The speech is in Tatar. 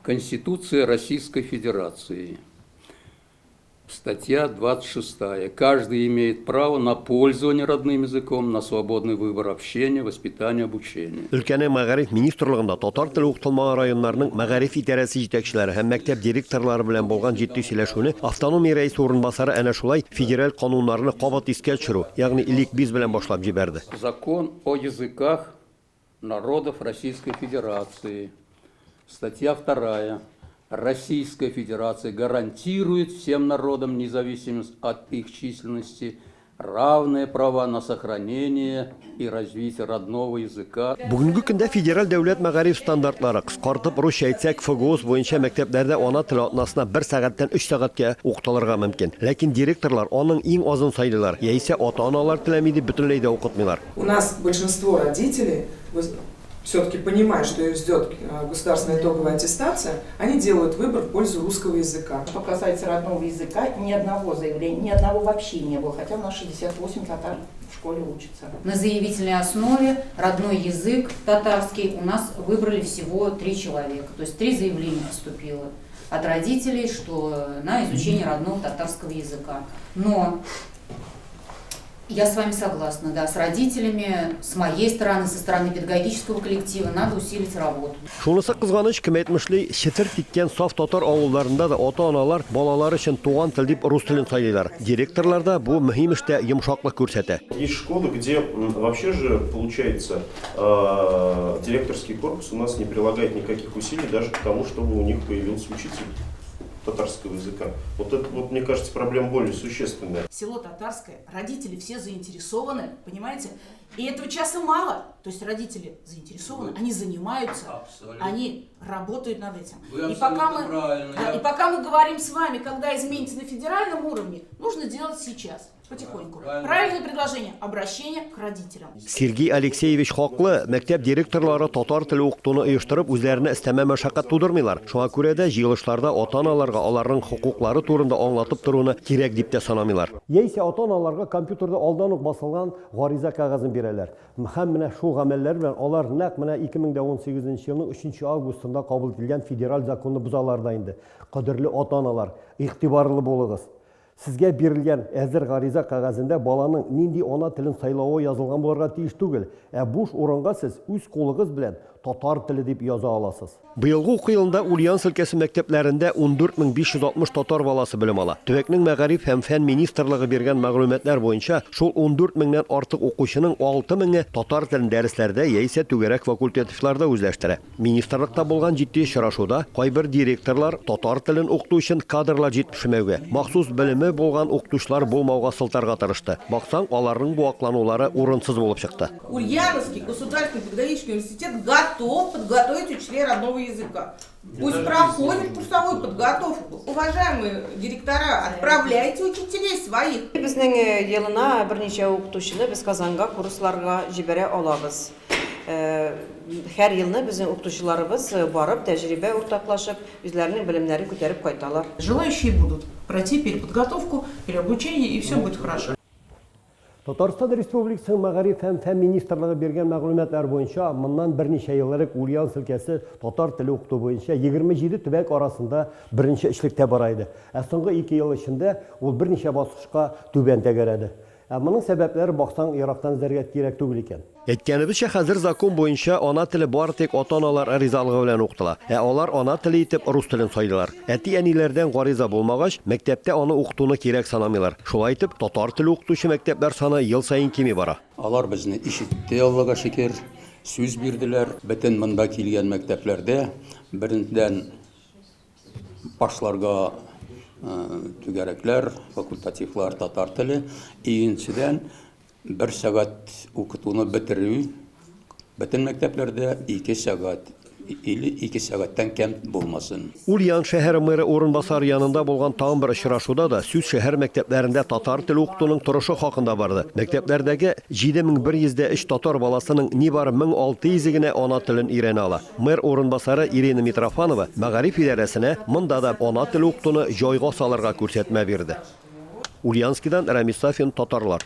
Конституция Российской Федерации. Статья 26. Каждый имеет право на пользование родным языком, на свободный выбор общения, воспитания, обучения. Ülkenin Мәгариф министрлыгында татар теле укытылмаган районнарның мәгариф идарәсе җитәкчеләре һәм мәктәп директорлары белән булган җитди сөйләшүне автономия рәисе урынбасары әнә шулай федераль кануннарны кабат искә төшерү, ягъни илик biz белән башлап җибәрде. Закон о языках народов Российской Федерации. Статья 2. Российская Федерация гарантирует всем народам, независимо от их численности, равные права на сохранение и развитие родного языка. Бүгенге көндә федераль дәүләт мәгариф стандартлары кыскартып русча әйтсәк ФГОС буенча мәктәпләрдә ана теле атнасына 1 сәгатьтән 3 сәгатькә укытылырга мөмкин. Ләкин директорлар аның иң азын сайлыйлар, яисә ата-аналар теләми дип бөтенләй дә укытмыйлар. У нас большинство родителей все-таки понимают, что их ждет государственная итоговая аттестация, они делают выбор в пользу русского языка. Что касается родного языка, ни одного заявления, ни одного вообще не было, хотя у нас 68 татар в школе учатся. На заявительной основе родной язык татарский у нас выбрали всего 3 человека, то есть 3 заявления поступило от родителей, что на изучение родного татарского языка. Но я с вами согласна, да, с родителями, с моей стороны, со стороны педагогического коллектива надо усилить работу. Шунысы кызганыч, кем әйтмешли, читер тиккән саф татар авылларында да ата-аналар балалары өчен туган тел дип рус телен сайлыйлар. Директорлар да бу мөһим эштә йомшаклык күрсәтә. Есть школы, где вообще же получается директорский корпус у нас не прилагает никаких усилий даже к тому, чтобы у них появился учитель татарского языка. Вот это, мне кажется, проблема более существенная. Село Татарское, родители все заинтересованы, понимаете? И этого часа мало. То есть родители заинтересованы, они занимаются, они работают над этим. И пока мы говорим с вами, когда изменится на федеральном уровне, нужно делать сейчас. Потихоньку. Правильное предложение – обращение к родителям. Сергей Алексеевич хаклы, мәктәп директорлары татар теле укытуны оештырып, үзләренә истәмә мәшәкать тудырмыйлар. Шуңа күрә дә җыелышларда ата-аналарга аларның хукуклары турында аңлатып торуны кирәк дип тә санамыйлар. Яисә ата-аналарга компьютерда алдан ук басылган гариза кәгазен бирәләр. Һәм менә шул гамәлләр белән алар нәкъ менә 2018 елның 3 августында кабул ителгән федераль законны бузалар да инде. Кадерле ата-аналар, игътибарлы булыгыз. Сезгә бирелгән әзер гариза кәгазендә баланың нинди ана телен сайлавы язылган булырга тиеш түгел. Буш урынга сез үз кулыгыз белән татар теле дип яза аласыз. Быелгы уку елында Ульяновск өлкәсе мәктәпләрендә 14560 татар баласы белем ала. Төбәкнең мәгариф һәм фән министрлыгы биргән мәгълүматлар буенча, шул 14000нән артык укучының 6000-е татар телен дәресләрдә яисә түгәрәк факультативларда үзләштерә. Министрлыкта булган җитди очрашуда кайбер директорлар татар телен укыту өчен кадрлар җитешмәүгә, махсус белеме булган укытучылар булмауга сылтарга тырышты. Баксаң, аларның бу акланулары урынсыз булып чыкты. Ульяновский государственный педагогический университет готов подготовить учителей родного языка. Пусть проходят курсовую подготовку. Уважаемые директора, отправляйте учителей своих. Безнең елына берничә укытучыны без Казанга курсларга җибәрә алабыз. Һәр елны безнең укытучыларыбыз барып, тәҗрибә уртаклашып, үзләренең белемнәрен күтәреп кайталар. Желающие будут пройти переподготовку, переобучение, и все будет хорошо. Татарстан Республикасының мәгариф һәм фән министрлыгы биргән мәгълүматлар буенча, моннан берничә ел элек Ульяновск өлкәсе татар теле укыту буенча 27 төбәк арасында беренче эшлектә бара иде. Соңгы 2 ел эчендә ул берничә баскычка түбән тәгәрәде. Моның сәбәпләре баксаң ерактан эзләргә кирәк түгел икән. Әйткәнебезчә, хәзер закон буенча ана теле бары тик ата-аналар ризалыгы белән укытыла. Алар ана теле итеп рус телен сайлыйлар. Әти-әниләрдән гариза булмагач, мәктәптә аны укытуны кирәк санамыйлар. Шулай итеп, татар теле укытучы мәктәпләр саны ел саен кими бара. Алар безне ишетте, Аллага шөкер, сүз бирделәр. Бөтен монда килгән мәктәпләрдә беренчедән башларга түгәрәкләр, факультативлар татар теле, икенчедән 1 сәгать укытуны бетерү, бөтен мәктәпләрдә 2 сәгать или 2 сәгатьтән кем булмасын. Ульяновск шәһәре мэры урынбасары янында булган тагын бер очрашуда да сүз шәһәр мәктәпләрендә татар теле укытуның торышы хакында барды. Мәктәпләрдәге 7103 татар баласының нибары 1600 генә ана телен өйрәнә ала. Мэр урынбасары Ирина Митрофанова мәгариф идарәсенә монда да ана теле укытуны җайга салырга күрсәтмә бирде. Ульяновскидан Рамис Сафин, татарлар.